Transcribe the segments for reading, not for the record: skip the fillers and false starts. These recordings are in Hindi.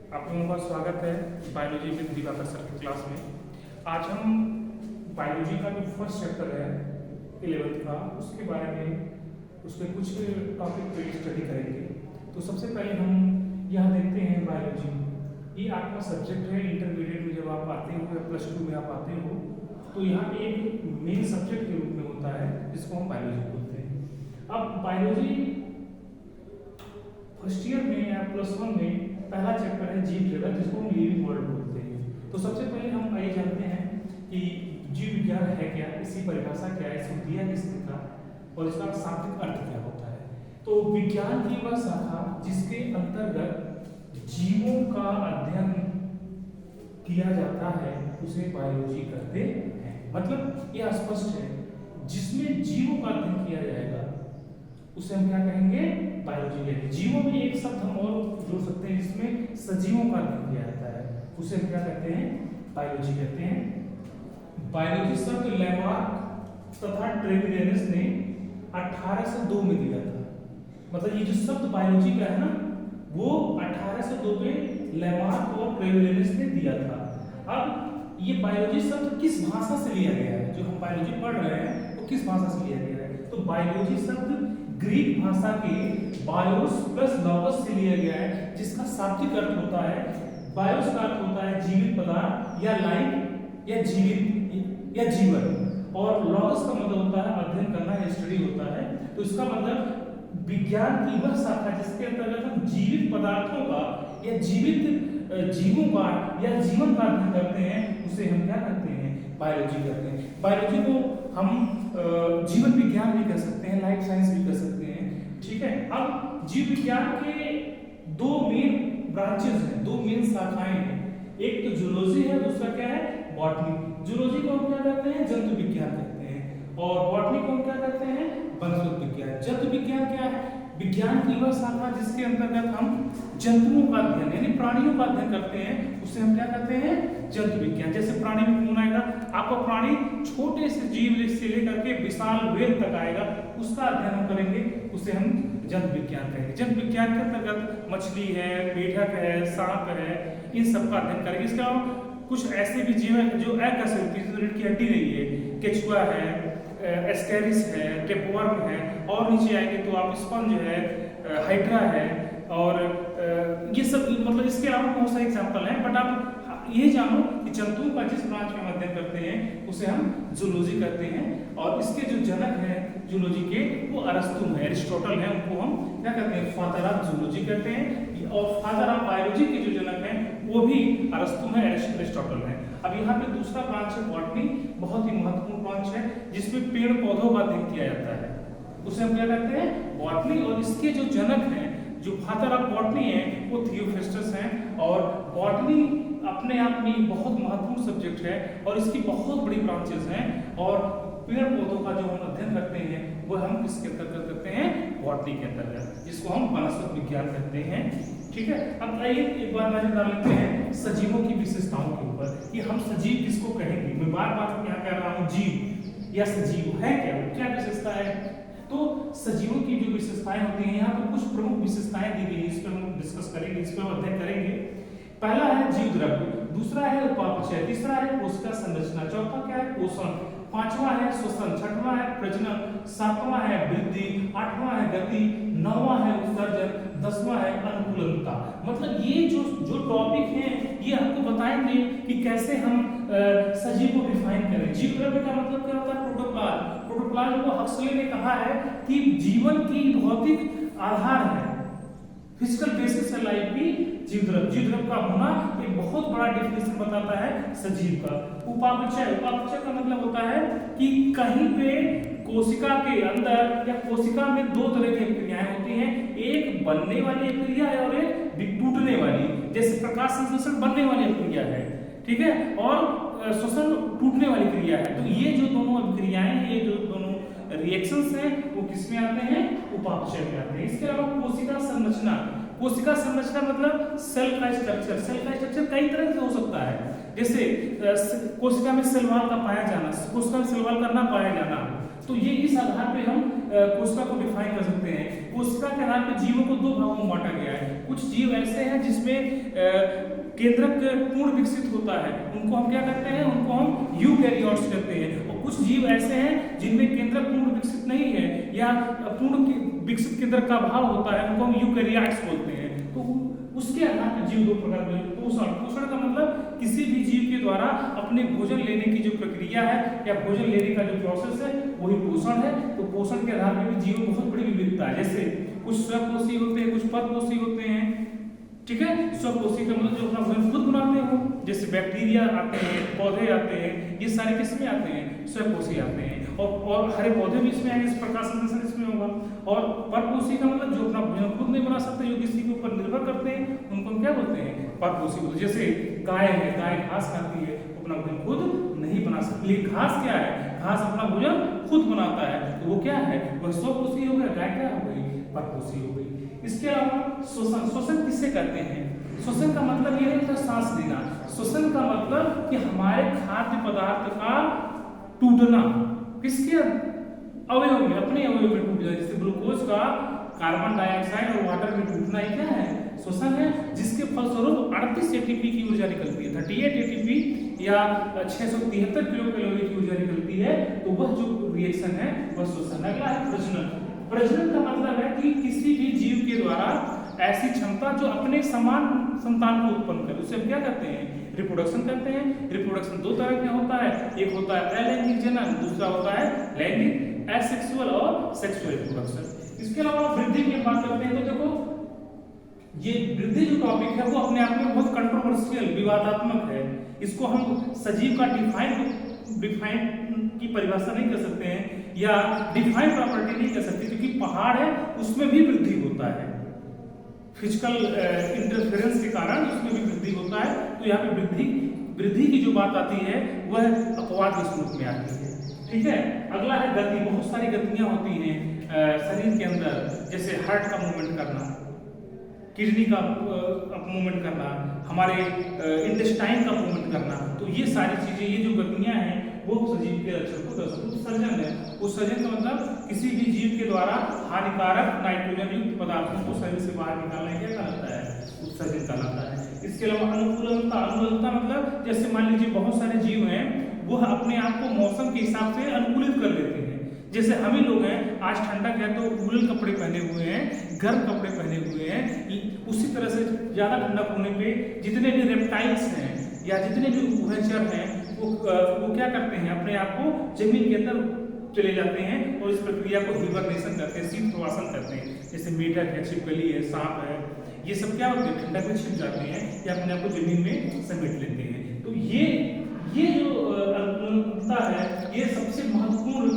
आप लोगों का स्वागत है बायोलॉजी विद दिवाकर सर की क्लास में। आज हम बायोलॉजी का जो फर्स्ट चैप्टर है 11th का उसके बारे में उसके कुछ टॉपिक पे स्टडी करेंगे। तो सबसे पहले हम यहाँ देखते हैं बायोलॉजी। ये आपका सब्जेक्ट है इंटरमीडिएट में जब आप आते हो या +2 में आप आते हो तो यहाँ पे एक मेन सब्जेक्ट के रूप में होता है जिसको हम बायोलॉजी बोलते हैं। अब बायोलॉजी फर्स्ट ईयर में या +1 में पहला चैप्टर है जीव जगत जिसको हम लिविंग वर्ल्ड बोलते हैं। तो सबसे पहले हम ये जानते हैं कि जीव विज्ञान है क्या, इसकी परिभाषा क्या है, इसको दिया किसने था और इसका शाब्दिक अर्थ क्या होता है। तो विज्ञान की वह शाखा जिसके अंतर्गत जीवों का अध्ययन किया जाता है उसे बायोलॉजी कहते हैं। मतलब यह स्पष्ट है, जिसमें जीवों का अध्ययन किया जाएगा उसे हम क्या कहेंगे, बायोलॉजी कहेंगे। जीवों में एक शब्द हम और जोड़ सकते हैं जिसमें सजीवों का अध्ययन किया जाता है, उसे हम क्या कहते हैं, बायोलॉजी कहते हैं। बायोलॉजी शब्द लैमार्क तथा ट्रेविलियनस ने 1802 में दिया था। मतलब ये जो शब्द बायोलॉजी का है ना, वो 1802 में लैमार्क और ट्रेविलियनस ने दिया था। अब ये बायोलॉजी शब्द किस भाषा से लिया गया है, जो हम बायोलॉजी पढ़ रहे हैं वो किस भाषा से लिया गया है? तो बायोलॉजी शब्द ग्रीक भाषा के बायोस प्लस लॉगस से लिया गया है, जिसका शाब्दिक अर्थ होता है, बायोस का अर्थ होता है जीवित पदार्थ या लाइफ या जीवित या जीवन, और लॉगस का मतलब होता है अध्ययन करना या स्टडी होता है। तो इसका मतलब विज्ञान की वह शाखा जिसके अंतर्गत हम जीवित पदार्थों का या जीवित जीवों का या जीवन का अध्ययन करते हैं उसे हम क्या कहते हैं, बायोलॉजी कहते हैं। बायोलॉजी को हम जीवन विज्ञान भी कह सकते हैं, लाइफ साइंस भी कह सकते हैं। ठीक है। अब जीव विज्ञान के दो मेन ब्रांचेस हैं, दो मेन शाखाएं हैं। एक तो जूलॉजी है, दूसरा क्या है, बॉटनी। जूलॉजी को हम क्या कहते हैं, जंतु विज्ञान कहते हैं, और बॉटनी को हम क्या कहते हैं, वनस्पति विज्ञान। जंतु विज्ञान क्या है, विज्ञान की वह शाखा जिसके अंतर्गत हम जंतुओं का अध्ययन यानी प्राणियों का अध्ययन करते हैं उसे हम क्या कहते हैं, जंतु विज्ञान। जैसे प्राणी में कौन आएगा, आपका प्राणी छोटे से जीव से लेकर के विशाल वेद तक आएगा, उसका अध्ययन हम करेंगे, उसे हम जंतु विज्ञान कहेंगे। जंतु विज्ञान के अंतर्गत मछली है, मेढक है, सांप है, इन सब का अध्ययन करेंगे। इसके अलावा कुछ ऐसे भी जीव हैं जो अकशेरुकी रीढ़ की हड्डी नहीं है, केचुआ है, एस्केरिस है, टेपवर्म है, और नीचे आएंगे तो आप स्पंज है, हाइड्रा है, और ये सब मतलब इसके अलावा बहुत सारे एग्जाम्पल हैं। बट आप ये जानो कि जंतुओं का जिस ब्रांच में अध्ययन करते हैं उसे हम जूलॉजी कहते हैं, और इसके जो जनक हैं जूलॉजी के वो अरस्तु है, एरिस्टोटल है, उनको हम क्या कहते हैं, फादर ऑफ जूलॉजी कहते हैं। और फादर ऑफ बायोलॉजी के जो जनक हैं वो भी अरस्तु है, एरिस्टोटल है। अब यहाँ पे दूसरा ब्रांच है बॉटनी, बहुत ही महत्वपूर्ण ब्रांच है जिसमें पेड़ पौधों का अध्ययन किया जाता है, उसे हम क्या कहते हैं, बॉटनी। और इसके जो जनक हैं, जो फादर ऑफ बॉटनी है वो थियोफिस्टस हैं। और बॉटनी अपने आप में बहुत महत्वपूर्ण सब्जेक्ट है और इसकी बहुत बड़ी ब्रांचेस हैं, और पेड़ पौधों का जो हम अध्ययन करते हैं वो हम किसके अंतर्गत करते हैं, बॉटनी के अंतर्गत, जिसको हम वनस्पति विज्ञान कहते हैं। ठीक है। अब आइए एक बार नजर डाल लेते हैं सजीवों की विशेषताओं के ऊपर कि हम सजीव किसको कहेंगे। मैं बार बार यहाँ कह रहा हूँ जीव या सजीव है क्या विशेषता है। तो सजीवों की जो विशेषताएं होती हैं, यहाँ पर कुछ प्रमुख विशेषताएं दी गई है, इस पर हम डिस्कस करेंगे, इस पर अध्ययन करेंगे। पहला है जीव द्रव्य, दूसरा है उपापचय, तीसरा है कोशिका संरचना, चौथा क्या है, पोषण, पांचवा है श्वसन, छठवां है प्रजनन, सातवां है वृद्धि, आठवां है गति, नौवां है उत्सर्जन, 10वां है अनुकूलनता। मतलब ये जो टॉपिक हैं ये आपको बताएंगे कि कैसे हम सजीव को डिफाइन करें। जीव द्रव्य का मतलब क्या होता है, प्रोटोप्लाज्म। प्रोटोप्लाज्म को हक्सले ने कहा है कि जीवन की भौतिक आधार है, फिजिकल बेसिस है लाइफ की जीव द्रव्य। जीव द्रव्य का होना एक बहुत बड़ा डेफिनेशन बताता है सजीव का। उपापचय, उपापचय का मतलब होता है कि कहीं पे कोशिका के अंदर या कोशिका में दो तरह की क्रियाएं होती हैं, एक बनने वाली क्रिया है और एक टूटने वाली। जैसे प्रकाश संश्लेषण बनने वाली क्रिया है, ठीक है, और श्वसन टूटने वाली क्रिया है। तो ये जो दोनों क्रियाएं हैं, ये जो दोनों रिएक्शंस हैं वो किसमें आते हैं, उपापचय में आते हैं। इसके अलावा कोशिका संरचना, कोशिका संरचना मतलब सेल का स्ट्रक्चर। सेल का स्ट्रक्चर कई तरह से हो सकता है, जैसे कोशिका में सेल वॉल का पाया जाना, कोशिका में सेल वॉल का ना पाया जाना। तो ये इस आधार पे हम कोशिका को डिफाइन कर सकते हैं। कोशिका के आधार पर जीवों को दो भागों में बांटा गया है। कुछ जीव ऐसे हैं जिसमें केंद्रक पूर्ण विकसित होता है, उनको हम क्या कहते हैं, उनको हम यूकैरियोट्स कहते हैं। और कुछ जीव ऐसे हैं जिनमें केंद्रक पूर्ण विकसित नहीं है या पूर्ण विकसित केंद्रक का अभाव होता है, उनको हम यूकैरियोट्स बोलते हैं। तो उसके आधार पर जीव दो प्रकार के पोषण। पोषण का मतलब किसी भी जीव के द्वारा अपने भोजन लेने की जो प्रक्रिया है या भोजन लेने का जो प्रोसेस है वही पोषण है। तो पोषण के आधार पर भी जीव में बहुत बड़ी विविधता है। जैसे कुछ स्वपोषी होते हैं, कुछ परपोषी होते हैं, ठीक है। स्वपोषी का मतलब जो अपना भोजन खुद बनाते हो, जैसे बैक्टीरिया आते हैं, पौधे आते हैं, ये सारे किसमें आते हैं, स्वपोषी आते हैं। और हरे पौधे भी इसमें आएंगे, प्रकाश संश्लेषण इसमें होगा। और परपोषी का मतलब जो अपना भोजन खुद नहीं बना सकते, जो किसी के ऊपर निर्भर करते हैं, उनको हम क्या बोलते हैं, परपोषी बोलते हैं। जैसे गाय है, गाय घास खाती है, अपना भोजन खुद नहीं बना सकती। लेकिन घास क्या है, घास अपना भोजन खुद बनाता है, तो वो क्या है, वह स्वपोषी हो गया। गाय क्या हो गई, परपोषी हो गई। इसके अलावा श्वसन, श्वसन किससे करते हैं? श्वसन का मतलब ये नहीं होता सांस लेना, श्वसन का मतलब कि हमारे खाद्य पदार्थ का टूटना किसके अवयव में, अपने अवयव में टूट जाए। जैसे ग्लूकोज का कार्बन डाइऑक्साइड और वाटर में टूटना ही क्या है, श्वसन है, जिसके फलस्वरूप 38 एटीपी की ऊर्जा निकलती है, 38 एटीपी या 673 किलो कैलोरी की ऊर्जा निकलती है। तो वह जो रिएक्शन है वह श्वसन। अगला है प्रजनन। प्रजनन का मतलब है कि किसी भी जीव के द्वारा ऐसी क्षमता जो अपने समान संतान को उत्पन्न करे, उसे हम क्या कहते हैं, रिप्रोडक्शन कहते हैं। रिप्रोडक्शन दो तरह का होता है, एक होता है अलैंगिक जनन, दूसरा होता है लैंगिक, एसेक्सुअल और सेक्सुअल रिप्रोडक्शन। इसके अलावा वृद्धि की बात करते हैं तो देखो ये वृद्धि जो टॉपिक है वो अपने आप में बहुत कंट्रोवर्शियल, विवादात्मक है। इसको हम सजीव का डिफाइन की परिभाषा नहीं कर सकते हैं या डिफाइन प्रॉपर्टी नहीं कर सकते, क्योंकि पहाड़ है उसमें भी वृद्धि होता है, फिजिकल इंटरफेरेंस के कारण उसमें भी वृद्धि होता है। तो यहाँ पे वृद्धि की जो बात आती है वह अपवाद के स्वरूप में आती है, ठीक है। अगला है गति। बहुत सारी गतियां होती हैं शरीर के अंदर, जैसे हार्ट का मूवमेंट करना, किडनी का मूवमेंट करना, हमारे इंटेस्टाइन का मूवमेंट करना। तो ये सारी चीजें, ये जो गतियां हैं वो सजीव के लक्षण को दर्शाती है। उत्सर्जन है, उत्सर्जन का मतलब किसी भी जीव के द्वारा हानिकारक नाइट्रोजन युक्त पदार्थों को शरीर से बाहर निकालना क्या कहलाता है, उत्सर्जन कहलाता है। इसके अलावा अनुकूलता। अनुकूलता मतलब जैसे मान लीजिए बहुत सारे जीव हैं वह अपने आप को मौसम के हिसाब से अनुकूलित कर लेते हैं। जैसे हम ही लोग हैं, आज ठंडक है तो वूलन कपड़े पहने हुए हैं, गर्म कपड़े पहने हुए हैं। उसी तरह से ज्यादा ठंडक होने पे जितने भी रेप्टाइल्स हैं या जितने भी उभयचर हैं वो क्या करते हैं, अपने आप को जमीन के अंदर चले जाते हैं और इस प्रक्रिया को हिबरनेशन करते हैं, शीत प्रवासन करते हैं। जैसे मेढक है, छिपकली है, सांप है, ये सब क्या होते हैं, ठंडक में छिप जाते हैं या अपने आप को जमीन में समेट लेते हैं। तो ये जो अनुकूलता है ये सबसे महत्वपूर्ण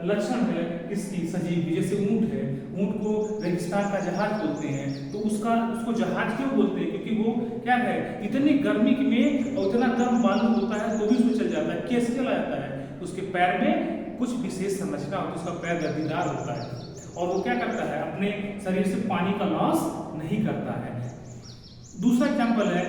लक्षण है किसकी, सजीव की। जैसे ऊंट है, ऊंट को रेगिस्तान का जहाज बोलते हैं। तो उसको जहाज क्यों बोलते हैं, क्योंकि वो क्या है, इतनी गर्मी में और इतना गर्म बालू होता है तो भी उसमें चल जाता है। कैसे चला जाता है, उसके पैर में कुछ विशेष संरचना होती है, उसका पैर गद्दीदार होता है और वो क्या करता है, अपने शरीर से पानी का लॉस नहीं करता है। दूसरा एग्जाम्पल है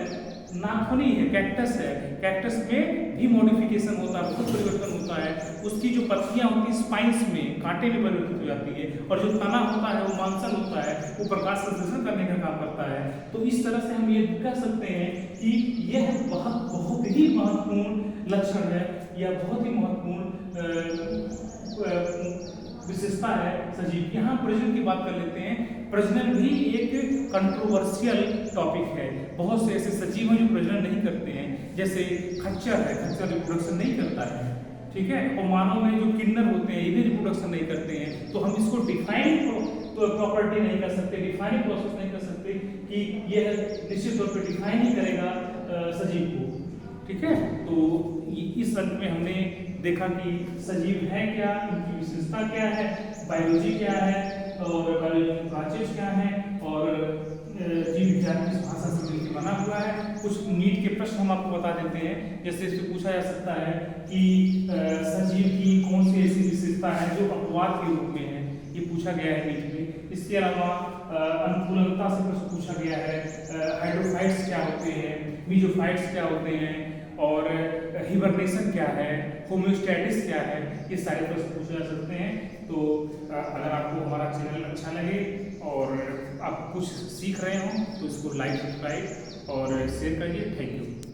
नाखुनी है, कैक्टस है। कैक्टस में भी मॉडिफिकेशन होता है, बहुत परिवर्तन होता है। उसकी जो पत्तियां होती है स्पाइंस में, कांटे में परिवर्तित हो जाती है और जो तना होता है वो मांसन होता है, वो प्रकाश संश्लेषण करने का काम करता है। तो इस तरह से हम ये कह सकते हैं कि यह बहुत ही महत्वपूर्ण लक्षण है या बहुत ही महत्वपूर्ण विशेषता है सजीव। यहाँ प्रजनन की बात कर लेते हैं। प्रजनन भी एक कंट्रोवर्शियल टॉपिक है। बहुत से ऐसे सजीव हैं जो प्रजनन नहीं करते हैं, जैसे खच्चर है, खच्चर रिप्रोडक्शन नहीं करता है, ठीक है। और मानव में जो किन्नर होते हैं ये भी रिप्रोडक्शन नहीं करते हैं। तो हम इसको डिफाइन प्रॉपर्टी नहीं कर सकते, डिफाइनिंग प्रोसेस नहीं कर सकते कि यह निश्चित तौर पर डिफाइन ही करेगा सजीव को, ठीक है। तो इस अंक में हमने देखा कि सजीव है क्या, इनकी विशेषता क्या है, बायोलॉजी क्या है और बायोलॉजी ब्रांचेस क्या है और जीव विज्ञान किस भाषा से मिलकर बना हुआ है। कुछ नीट के प्रश्न हम आपको बता देते हैं। जैसे इससे पूछा जा सकता है कि सजीव की कौन सी ऐसी विशेषता है जो अपवाद के रूप में है, ये पूछा गया है नीट में। इसके अलावा अनुकूलता से प्रश्न पूछा गया है, हाइड्रोफाइट्स क्या होते हैं, मीजोफाइट्स क्या होते हैं और हिबरनेशन क्या है, होम्योस्टैटिस क्या है, ये सारे प्रश्न पूछे जा सकते हैं। तो अगर आपको हमारा चैनल अच्छा लगे और आप कुछ सीख रहे हो तो इसको लाइक, सब्सक्राइब और शेयर करिए। Thank you.